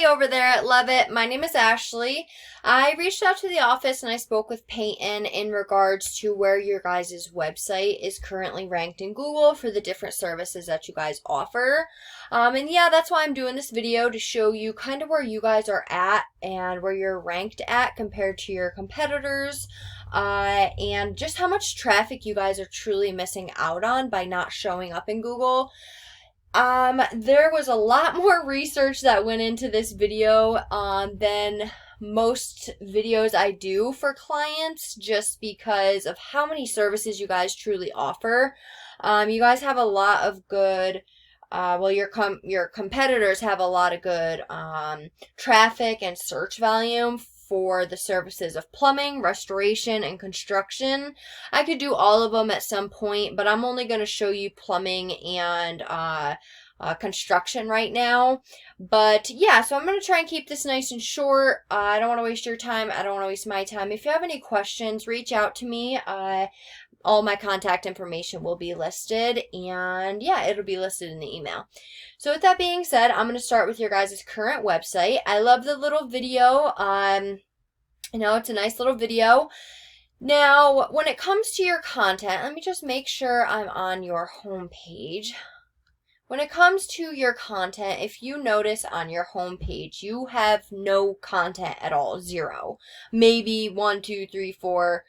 Hey over there at Lovett, my name is Ashley. I reached out to the office and I spoke with Peyton in regards to where your guys' website is currently ranked in Google for the different services that you guys offer. And yeah, that's why I'm doing this video to show you kind of where you guys are at and where you're ranked at compared to your competitors. And just how much traffic you guys are truly missing out on by not showing up in Google. There was a lot more research that went into this video, than most videos I do for clients just because of how many services you guys truly offer. You guys have a lot of good, your competitors have a lot of good, traffic and search volume for the services of plumbing, restoration, and construction. I could do all of them at some point, but I'm only going to show you plumbing and construction right now. But yeah, so I'm going to try and keep this nice and short. I don't want to waste your time. I don't want to waste my time. If you have any questions, reach out to me. All my contact information will be listed, and yeah, it'll be listed in the email. So with that being said, I'm going to start with your guys' current website. I love the little video. It's a nice little video. Now, when it comes to your content, let me just make sure I'm on your home page. When it comes to your content, if you notice on your home page, you have no content at all, zero. Maybe 1, 2, 3, 4,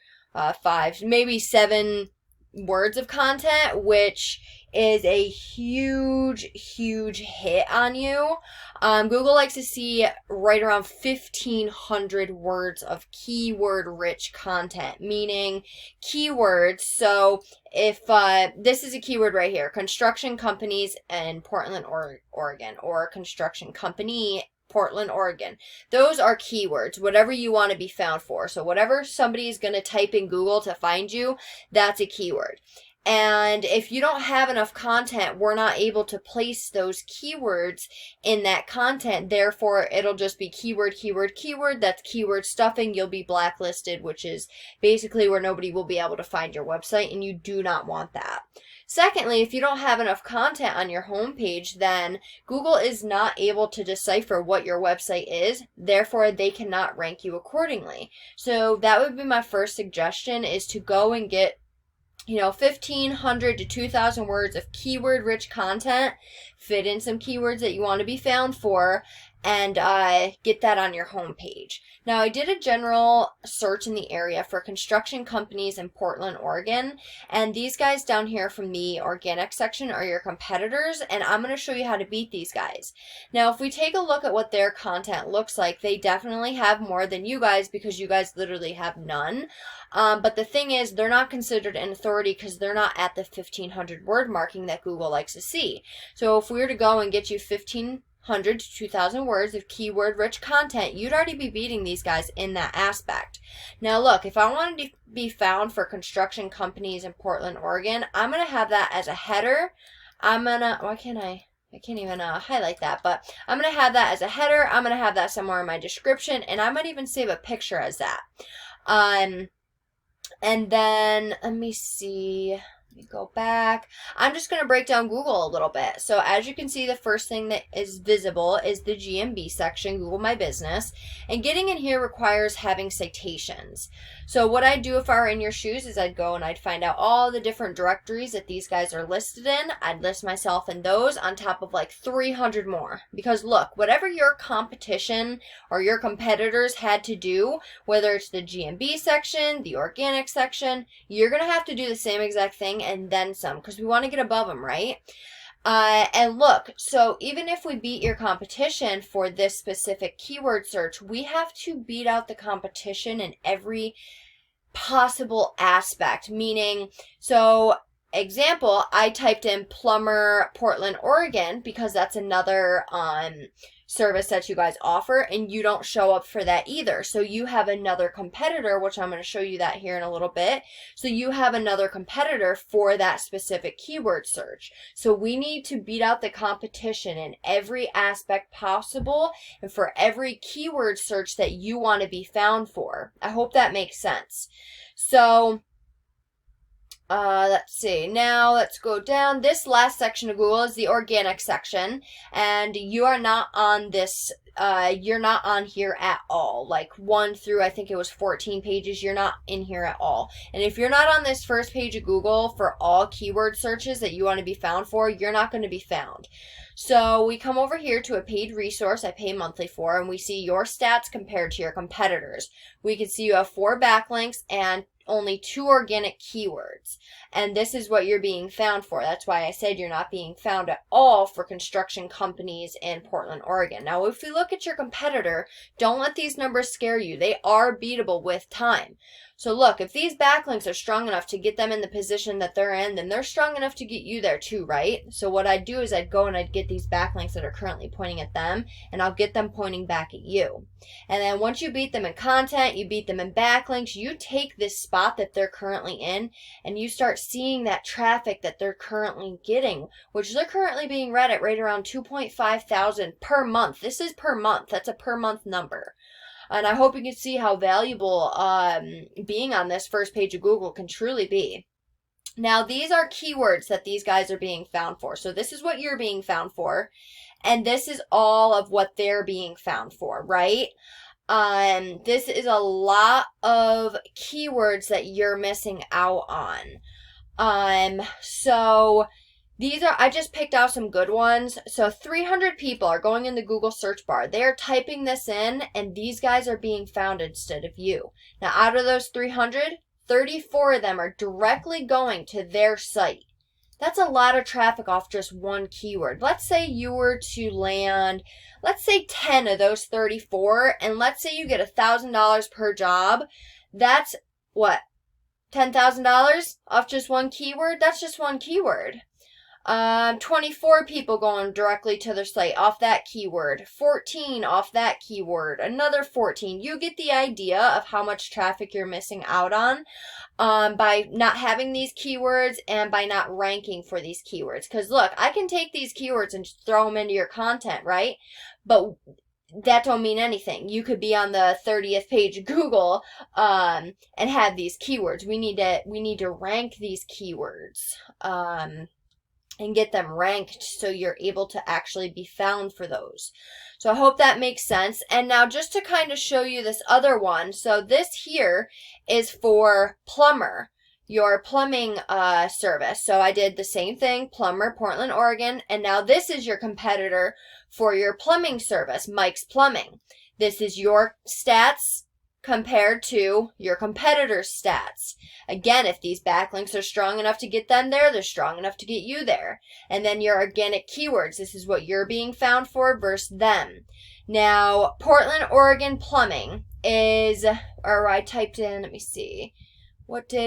5, maybe 7 words of content, which is a huge hit on you. Google likes to see right around 1,500 words of keyword rich content, meaning keywords. So if this is a keyword right here, construction companies in Portland, Oregon, or construction company Portland, Oregon. Those are keywords, whatever you want to be found for. So whatever somebody is going to type in Google to find you, that's a keyword. And if you don't have enough content, we're not able to place those keywords in that content. Therefore, it'll just be keyword. That's keyword stuffing. You'll be blacklisted, which is basically where nobody will be able to find your website, and you do not want that. Secondly, if you don't have enough content on your homepage, then Google is not able to decipher what your website is. Therefore, they cannot rank you accordingly. So that would be my first suggestion, is to go and get 1,500 to 2,000 words of keyword-rich content, fit in some keywords that you want to be found for, and get that on your homepage. Now, I did a general search in the area for construction companies in Portland, Oregon, and these guys down here from the organic section are your competitors, and I'm going to show you how to beat these guys. Now, if we take a look at what their content looks like, they definitely have more than you guys because you guys literally have none. But the thing is, they're not considered an authority because they're not at the 1,500 word marking that Google likes to see. So if we were to go and get you 1,500 to 2,000 words of keyword-rich content, you'd already be beating these guys in that aspect. Now look, if I wanted to be found for construction companies in Portland, Oregon, I'm going to have that as a header. I can't even highlight that, but I'm going to have that as a header. I'm going to have that somewhere in my description, and I might even save a picture as that. And then, let me see, let me go back. I'm just going to break down Google a little bit. So as you can see, the first thing that is visible is the GMB section, Google My Business. And getting in here requires having citations. So what I'd do if I were in your shoes is I'd go and I'd find out all the different directories that these guys are listed in. I'd list myself in those on top of like 300 more. Because look, whatever your competition or your competitors had to do, whether it's the GMB section, the organic section, you're going to have to do the same exact thing and then some, because we want to get above them, right? And look, so even if we beat your competition for this specific keyword search, we have to beat out the competition in every possible aspect. Meaning, so example, I typed in plumber Portland, Oregon, because that's another service that you guys offer, and you don't show up for that either. So you have another competitor, which I'm going to show you that here in a little bit. So you have another competitor for that specific keyword search. So we need to beat out the competition in every aspect possible and for every keyword search that you want to be found for. I hope that makes sense. So Let's see. Now let's go down. This last section of Google is the organic section, and you are not on this. You're not on here at all. Like 1 through, I think it was 14 pages. You're not in here at all. And if you're not on this first page of Google for all keyword searches that you want to be found for, you're not going to be found. So we come over here to a paid resource I pay monthly for, and we see your stats compared to your competitors. We can see you have 4 backlinks and only 2 organic keywords. And this is what you're being found for. That's why I said you're not being found at all for construction companies in Portland, Oregon. Now, if we look at your competitor, don't let these numbers scare you. They are beatable with time. So look, if these backlinks are strong enough to get them in the position that they're in, then they're strong enough to get you there too, right? So what I'd do is I'd go and I'd get these backlinks that are currently pointing at them, and I'll get them pointing back at you. And then once you beat them in content, you beat them in backlinks, you take this spot that they're currently in, and you start seeing that traffic that they're currently getting, which they're currently being read at right around 2.5 thousand per month. This is per month. That's a per month number. And I hope you can see how valuable being on this first page of Google can truly be. Now, these are keywords that these guys are being found for. So this is what you're being found for. And this is all of what they're being found for, right? This is a lot of keywords that you're missing out on. So these are, I just picked out some good ones. So 300 people are going in the Google search bar. They are typing this in, and these guys are being found instead of you. Now, out of those 300, 34 of them are directly going to their site. That's a lot of traffic off just one keyword. Let's say you were to land, let's say 10 of those 34, and let's say you get $1,000 per job. That's what? $10,000 off just one keyword? That's just one keyword. 24 people going directly to their site off that keyword, 14 off that keyword, another 14. You get the idea of how much traffic you're missing out on by not having these keywords and by not ranking for these keywords. Because look, I can take these keywords and just throw them into your content, right? But that don't mean anything. You could be on the 30th page of Google and have these keywords. We need to rank these keywords. And get them ranked so you're able to actually be found for those. So I hope that makes sense. And now just to kind of show you this other one. So this here is for plumber, your plumbing service. So I did the same thing, plumber, Portland, Oregon. And now this is your competitor for your plumbing service, Mike's Plumbing. This is your stats compared to your competitor's stats. Again, if these backlinks are strong enough to get them there, they're strong enough to get you there. And then your organic keywords, this is what you're being found for versus them. Now, Portland, Oregon plumbing is, or I typed in, let me see.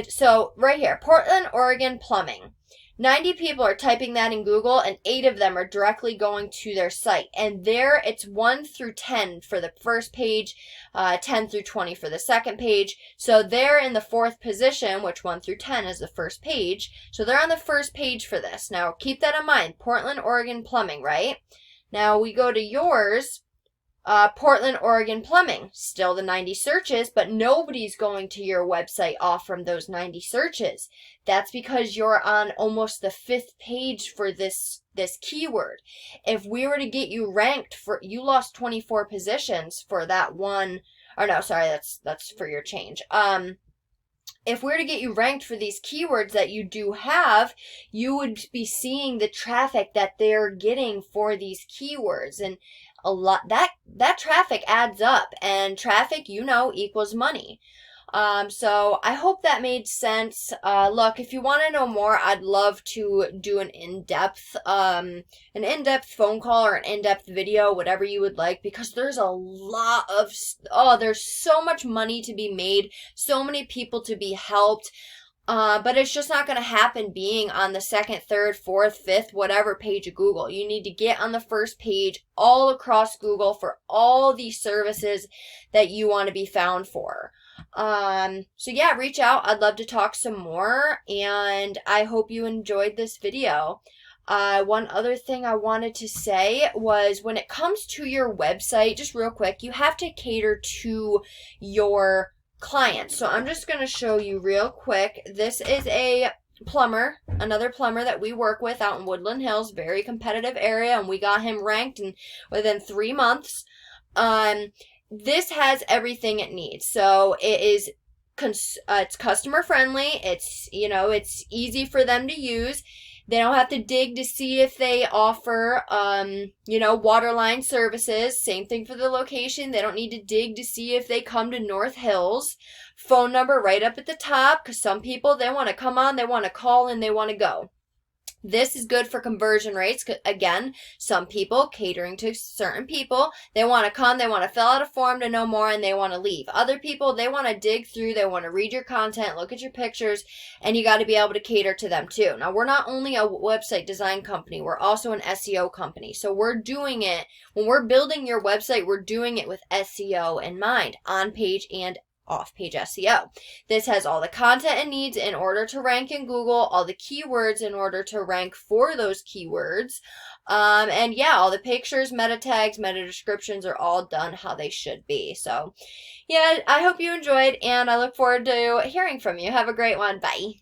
So right here, Portland, Oregon plumbing. 90 people are typing that in Google, and 8 of them are directly going to their site. And there, it's 1 through 10 for the first page, 10 through 20 for the second page. So they're in the 4th position, which 1 through 10 is the first page. So they're on the first page for this. Now, keep that in mind. Portland, Oregon plumbing, right? Now, we go to yours. Portland, Oregon plumbing, still the 90 searches, but nobody's going to your website off from those 90 searches. That's because you're on almost the 5th page for this keyword. If we were to get you ranked for, you lost 24 positions for that one, or no, sorry, that's for your change. If we were to get you ranked for these keywords that you do have, you would be seeing the traffic that they're getting for these keywords, and a lot that traffic adds up, and traffic, equals money. So I hope that made sense. Look, if you want to know more, I'd love to do an in-depth phone call or an in-depth video, whatever you would like, because there's a lot of, there's so much money to be made, so many people to be helped. But it's just not going to happen being on the 2nd, 3rd, 4th, 5th, whatever page of Google. You need to get on the first page all across Google for all these services that you want to be found for. So yeah, reach out. I'd love to talk some more, and I hope you enjoyed this video. One other thing I wanted to say was when it comes to your website, just real quick, you have to cater to your clients. So I'm just going to show you real quick. This is a plumber, another plumber that we work with out in Woodland Hills, very competitive area, and we got him ranked in within 3 months. Um, this has everything it needs. So it is it's customer friendly. It's easy for them to use. They don't have to dig to see if they offer, waterline services. Same thing for the location. They don't need to dig to see if they come to North Hills. Phone number right up at the top, because some people, they want to come on, they want to call, and they want to go. This is good for conversion rates. Again, some people catering to certain people, they want to come, they want to fill out a form to know more, and they want to leave. Other people, they want to dig through, they want to read your content, look at your pictures, and you got to be able to cater to them too. Now, we're not only a website design company, we're also an SEO company. So we're doing it, when we're building your website, we're doing it with SEO in mind, on page and off-page SEO. This has all the content it needs in order to rank in Google, all the keywords in order to rank for those keywords. And yeah, all the pictures, meta tags, meta descriptions are all done how they should be. So yeah, I hope you enjoyed, and I look forward to hearing from you. Have a great one. Bye.